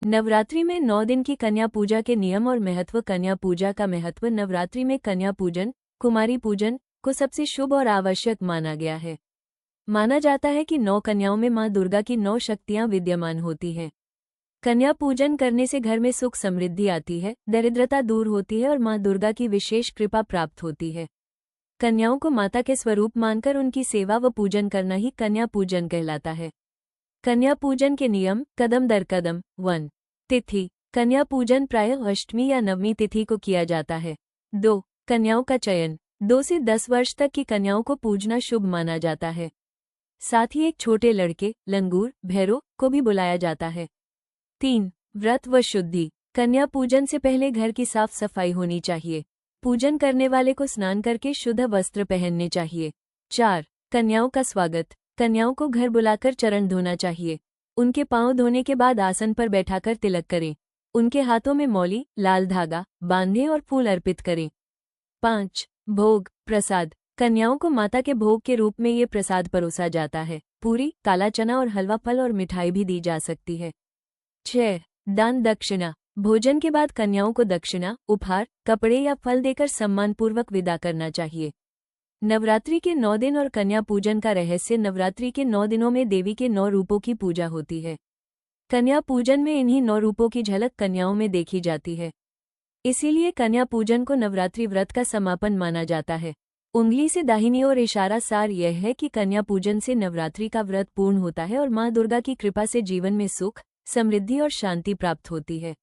नवरात्रि में 9 दिन की कन्या पूजा के नियम और महत्व। कन्या पूजा का महत्व। नवरात्रि में कन्या पूजन, कुमारी पूजन को सबसे शुभ और आवश्यक माना गया है। माना जाता है कि 9 कन्याओं में मां दुर्गा की 9 शक्तियां विद्यमान होती हैं। कन्या पूजन करने से घर में सुख समृद्धि आती है, दरिद्रता दूर होती है और मां दुर्गा की विशेष कृपा प्राप्त होती है। कन्याओं को माता के स्वरूप मानकर उनकी सेवा व पूजन करना ही कन्या पूजन कहलाता है। कन्या पूजन के नियम। कदम दर कदम। 1. तिथि। कन्या पूजन प्रायः अष्टमी या नवमी तिथि को किया जाता है। 2. कन्याओं का चयन। 2 से 10 वर्ष तक की कन्याओं को पूजना शुभ माना जाता है। साथ ही एक छोटे लड़के, लंगूर, भैरव को भी बुलाया जाता है। 3. व्रत व शुद्धि। कन्या पूजन से पहले घर की साफ सफाई होनी चाहिए। पूजन करने वाले को स्नान करके शुद्ध वस्त्र पहनने चाहिए। 4. कन्याओं का स्वागत। कन्याओं को घर बुलाकर चरण धोना चाहिए। उनके पांव धोने के बाद आसन पर बैठाकर तिलक करें। उनके हाथों में मौली, लाल धागा बांधें और फूल अर्पित करें। 5. भोग, प्रसाद। कन्याओं को माता के भोग के रूप में ये प्रसाद परोसा जाता है। पूरी, काला चना और हलवा, फल और मिठाई भी दी जा सकती है। 6. दान दक्षिणा। भोजन के बाद कन्याओं को दक्षिणा, उपहार, कपड़े या फल देकर सम्मानपूर्वक विदा करना चाहिए। नवरात्रि के 9 दिन और कन्या पूजन का रहस्य। नवरात्रि के 9 दिनों में देवी के 9 रूपों की पूजा होती है। कन्या पूजन में इन्हीं 9 रूपों की झलक कन्याओं में देखी जाती है। इसीलिए कन्या पूजन को नवरात्रि व्रत का समापन माना जाता है। उंगली से दाहिनी ओर इशारा। सार यह है कि कन्या पूजन से नवरात्रि का व्रत पूर्ण होता है और मां दुर्गा की कृपा से जीवन में सुख, समृद्धि और शांति प्राप्त होती है।